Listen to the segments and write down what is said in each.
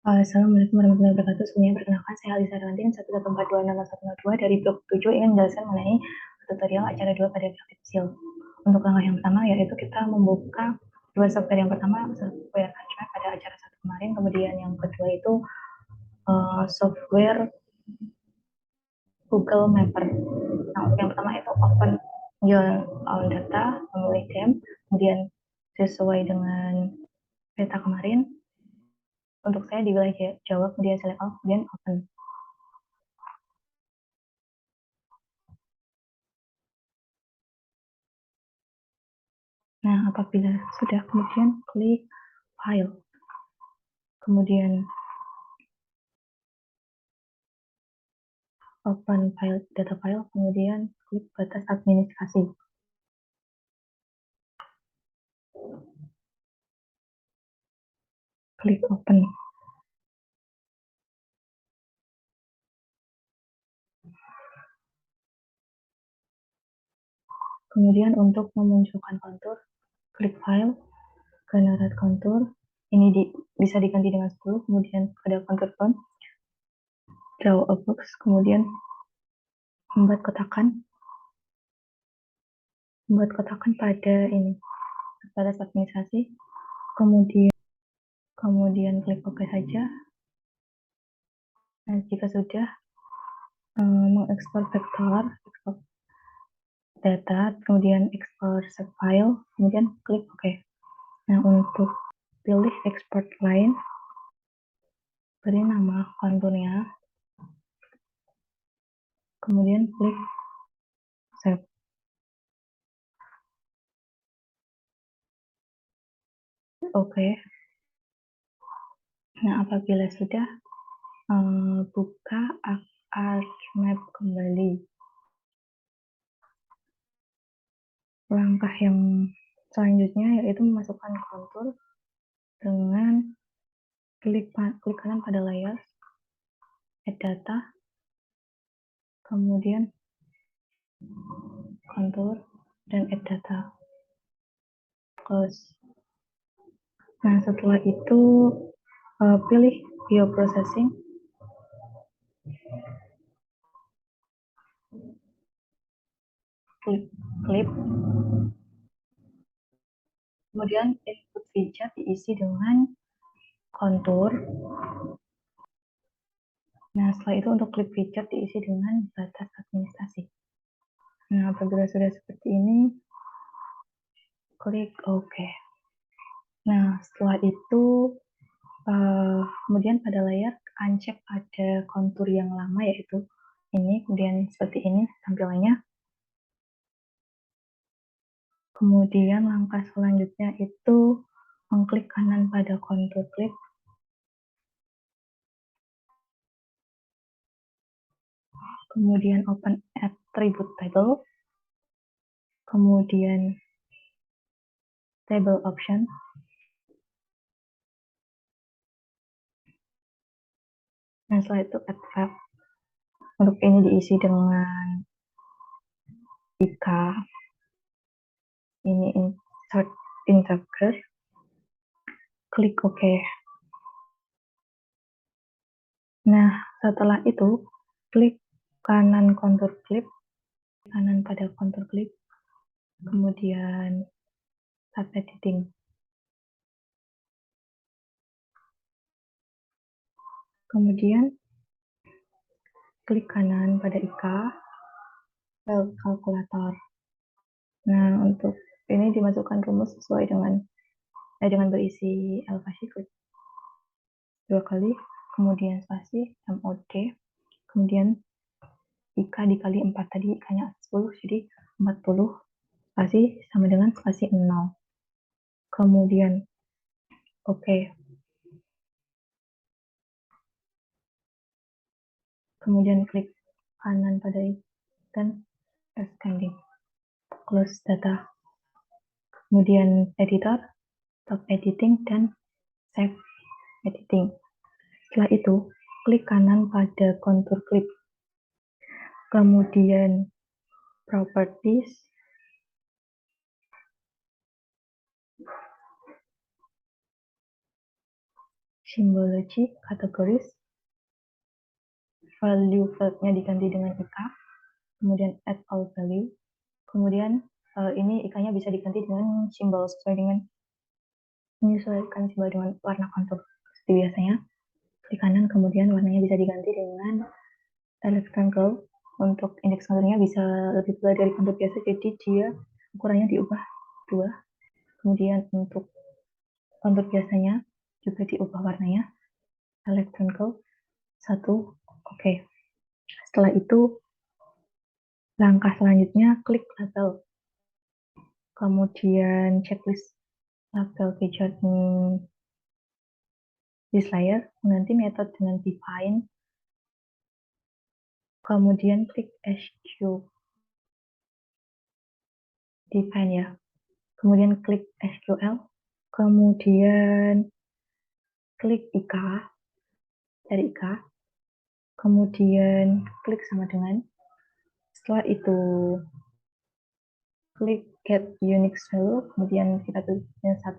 Assalamualaikum warahmatullahi wabarakatuh. Sebelumnya perkenalkan saya Alisa Rawantin 114260102 dari blog 7 ingin menjelaskan mengenai tutorial acara 2 pada grafik kecil. Untuk langkah yang pertama yaitu kita membuka dua software. Yang pertama software Archmap pada acara 1 kemarin, kemudian yang kedua itu software Google Mapper. Nah, untuk yang pertama itu open your all data, memilih them, kemudian sesuai dengan peta kemarin. Untuk saya di wilayah Jawa, kemudian select all, kemudian open. Nah, apabila sudah, kemudian klik file, kemudian open file, data file, kemudian klik batas administrasi. Klik open. Kemudian untuk memunculkan kontur, klik file, generate kontur. Ini bisa diganti dengan 10, kemudian ada kontur font, draw a box, kemudian membuat kotakan pada ini, batas administrasi, kemudian klik OK saja. Nah, jika sudah mengekspor vektor, ekspor data, kemudian export save file, kemudian klik OK. Nah, untuk pilih export line, beri nama konturnya, kemudian klik save. OK. Nah, apabila sudah, buka Archmap kembali. Langkah yang selanjutnya yaitu memasukkan kontur dengan klik kanan pada layar, add data, kemudian kontur, dan add data. Close. Nah, setelah itu pilih bioprocessing, klik clip, kemudian input feature diisi dengan kontur. Nah, setelah itu untuk clip feature diisi dengan batas administrasi. Nah, apabila sudah seperti ini, klik OK. Nah, setelah itu kemudian pada layar uncheck ada kontur yang lama, yaitu ini, kemudian seperti ini tampilannya. Kemudian langkah selanjutnya itu mengklik kanan pada kontur clip, kemudian open attribute table, kemudian table option, nah setelah itu add fact. Untuk ini diisi dengan IK, ini insert integer, klik OK. Nah, setelah itu klik kanan kontur clip, kanan pada kontur clip, kemudian tab editing. Kemudian klik kanan pada IK, file kalkulator. Nah, untuk ini dimasukkan rumus sesuai dengan berisi elevasi, klik 2 kali, kemudian spasi, MOD, kemudian IK dikali 4, tadi IK-nya 10, jadi 40, spasi sama dengan spasi 0. Kemudian OK. Kemudian klik kanan pada dan ascending, close data, kemudian editor, stop editing, dan save editing. Setelah itu klik kanan pada kontur clip, kemudian properties, Symbology, categories, value field-nya diganti dengan IK, kemudian add all value, kemudian ini IK-nya bisa diganti dengan simbol sesuai dengan menyesuaikan simbol dengan warna kontur seperti biasanya. Klik kanan, kemudian warnanya bisa diganti dengan rectangle. Untuk indeks konturnya bisa lebih tebal dari kontur biasa, jadi dia ukurannya diubah 2. Kemudian untuk kontur biasanya juga diubah warnanya, rectangle 1. Oke. Setelah itu langkah selanjutnya klik label, kemudian checklist label feature this layer, mengganti metode dengan define, kemudian klik SQ define ya, kemudian klik SQL, kemudian klik IK dari IK, kemudian klik sama dengan, setelah itu klik get unique value, kemudian kita tulisnya 1,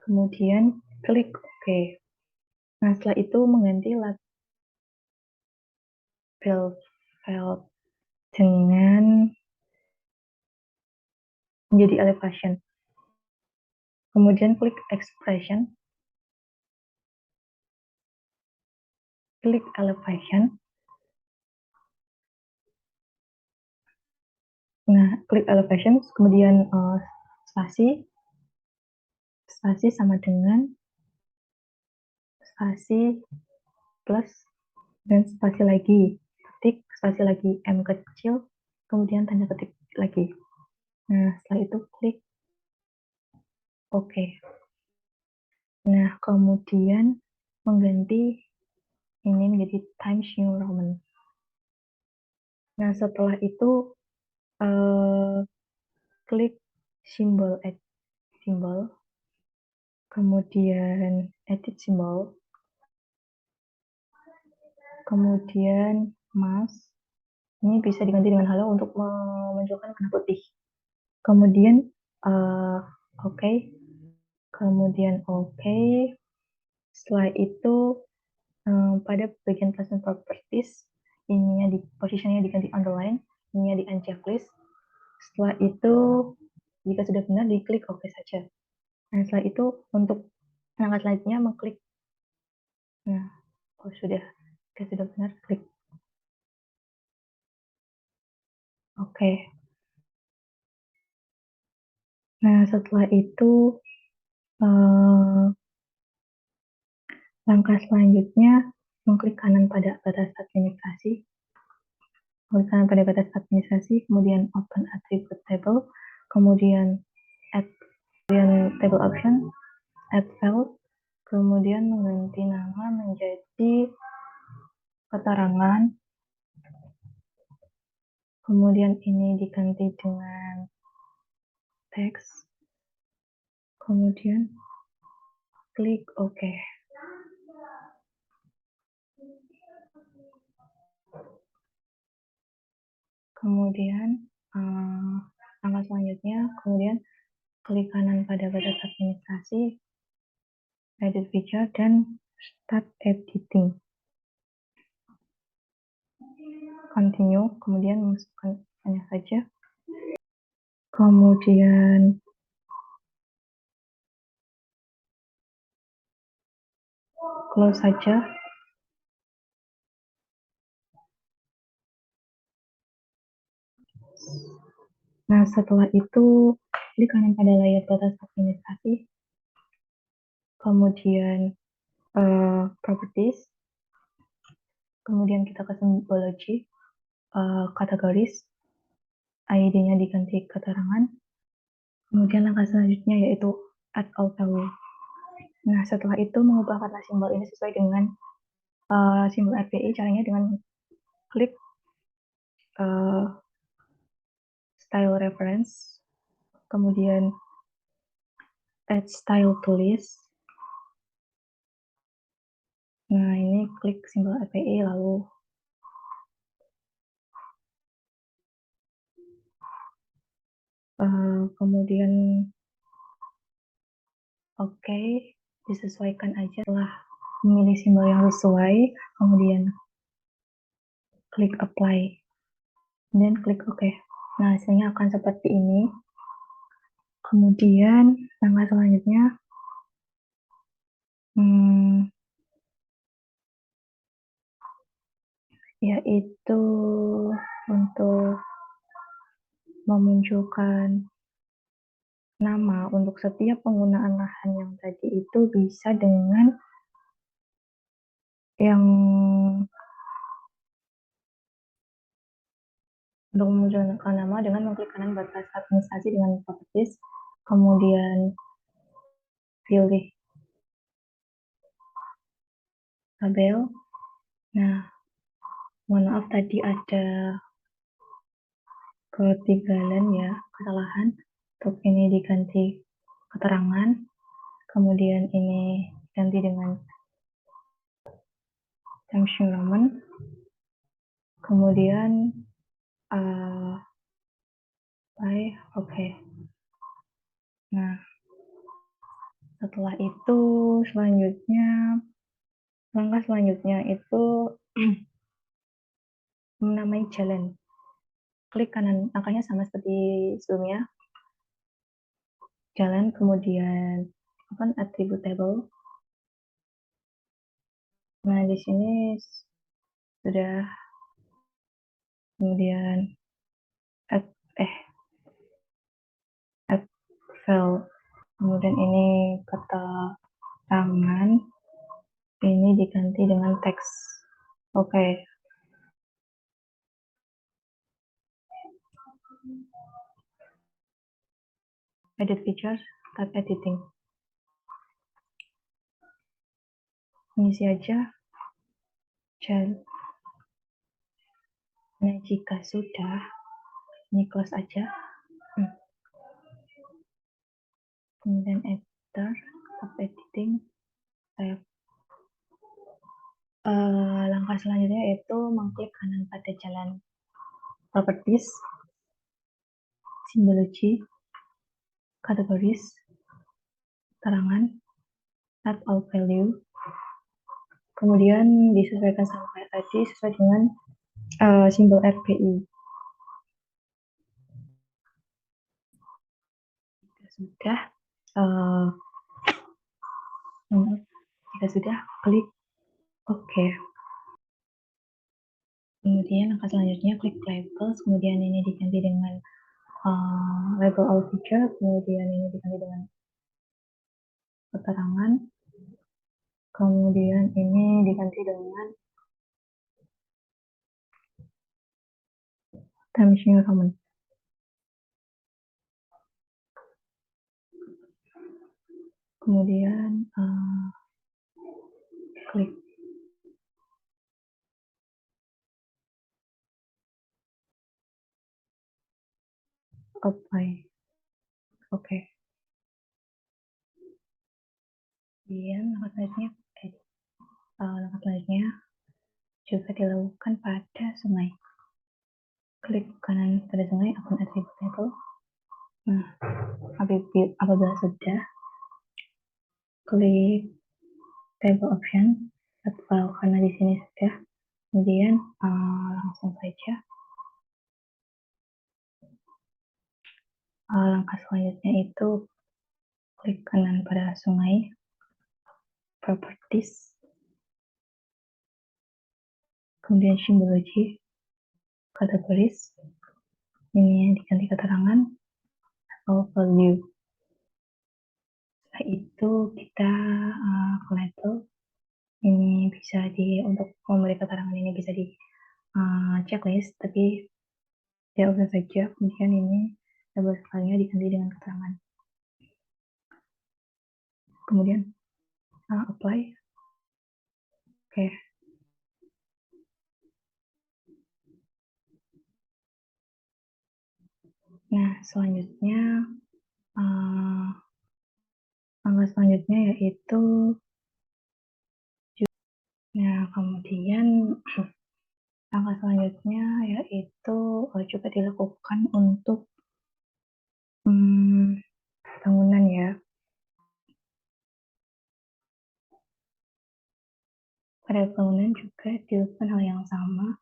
kemudian klik OK. Nah, setelah itu mengganti label field dengan menjadi elevation. Kemudian klik expression, klik elevation. Nah, klik elevation, kemudian spasi sama dengan spasi plus dan spasi lagi, ketik spasi lagi M kecil, kemudian tanda ketik lagi. Nah, setelah itu klik OK. Nah, kemudian mengganti ini menjadi Times New Roman. Nah, setelah itu klik simbol add simbol, kemudian edit simbol, kemudian mas, ini bisa diganti dengan halo untuk memunculkan warna putih. Kemudian OK, kemudian OK. Setelah itu pada bagian placement properties, ininya di posisinya diganti underline, ininya di unchecklist. Setelah itu jika sudah benar diklik OK saja. Nah, setelah itu untuk langkah selanjutnya mengklik. Nah, sudah benar, klik OK. Nah, setelah itu langkah selanjutnya mengklik kanan pada batas administrasi, kemudian open attribute table, kemudian add table option, add file, kemudian mengganti nama menjadi keterangan, kemudian ini diganti dengan teks, kemudian klik OK. Kemudian langkah selanjutnya, kemudian klik kanan pada batas administrasi, edit feature, dan start editing. Continue, kemudian masukkan hanya saja, kemudian close saja. Nah, setelah itu klik kanan pada layar batas administrasi, kemudian properties, kemudian kita ke symbology, categories, ID-nya diganti keterangan, kemudian langkah selanjutnya yaitu add all value. Nah, setelah itu mengubah warna simbol ini sesuai dengan simbol RPI, caranya dengan klik style reference, kemudian add style to list. Nah, ini klik simbol RPI, lalu kemudian OK, disesuaikan aja. Setelah memilih simbol yang sesuai, kemudian klik apply, dan klik OK. Nah, hasilnya akan seperti ini. Kemudian langkah selanjutnya yaitu untuk memunculkan nama untuk setiap penggunaan lahan yang tadi itu bisa dengan yang untuk memunculkan nama dengan mengklik kanan batas administrasi dengan properties, kemudian pilih tabel. Nah, mohon maaf tadi ada ketinggalan ya, kesalahan. Untuk ini diganti keterangan, kemudian ini ganti dengan Times New Roman, kemudian oke. Nah, setelah itu langkah selanjutnya itu menamai jalan. Klik kanan, angkanya sama seperti sebelumnya. Jalan, kemudian open attribute table. Nah, di sini sudah, kemudian add file, kemudian ini kata tangan, ini diganti dengan teks. Oke. Edit features, tab editing. Isi aja jalan. Nah, jika sudah, ini close aja. Kemudian editor, tab editing, save. Langkah selanjutnya yaitu mengklik kanan pada jalan properties, simbologi, categories, keterangan, add all value, kemudian disesuaikan sama kayak tadi sesuai dengan simbol RBI. Jika sudah, klik OK. Kemudian langkah selanjutnya klik labels, kemudian ini diganti dengan label all feature, kemudian ini diganti dengan keterangan, kemudian ini diganti dengan Times New Roman. Kemudian klik apply. Oke. Kemudian langkah selanjutnya juga dilakukan pada sungai. Klik kanan pada sungai, open attribute table. Nah, apabila sudah, klik table option, add file karena di sini sudah. Kemudian langsung saja langkah selanjutnya itu klik kanan pada sungai, properties, kemudian simbologi, categories, ini diganti keterangan atau value. Setelah itu kita ke label, ini bisa untuk memberi keterangan ini bisa di checklist, tapi ya udah saja. Kemudian ini label sekalinya diganti dengan keterangan. Kemudian apply. Oke. Nah, selanjutnya langkah selanjutnya yaitu kemudian langkah selanjutnya yaitu juga dilakukan untuk bangunan ya. Pada bangunan juga dilakukan hal yang sama,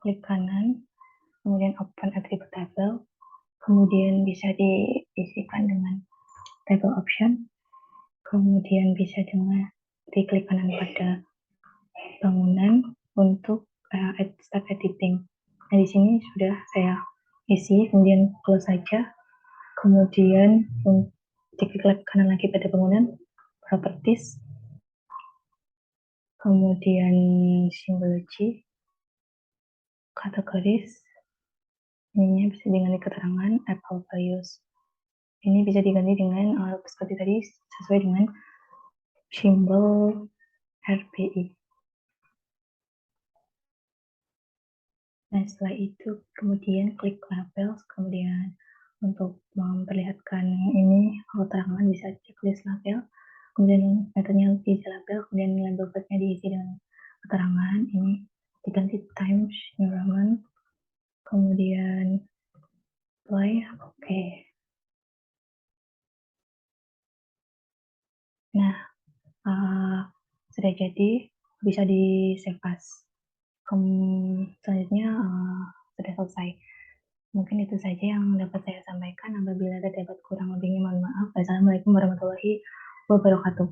klik kanan, kemudian open attribute table, kemudian bisa diisikan dengan table option, kemudian bisa dengan diklik kanan pada bangunan untuk start editing. Nah, di sini sudah saya isi, kemudian close saja, kemudian diklik kanan lagi pada bangunan, properties, kemudian symbology, kategoris, ini bisa diganti keterangan Apple values. Ini bisa diganti dengan seperti tadi sesuai dengan simbol RPI. Nah, setelah itu kemudian klik labels, kemudian untuk memperlihatkan ini keterangan bisa checklist label, kemudian metodenya di label, kemudian label boxnya diisi dengan keterangan, ini diganti Times New Roman, kemudian play, oke. Nah, sudah jadi, bisa di save as. Selanjutnya sudah selesai. Mungkin itu saja yang dapat saya sampaikan. Apabila ada dapat kurang lebihnya mohon maaf. Wassalamualaikum warahmatullahi wabarakatuh.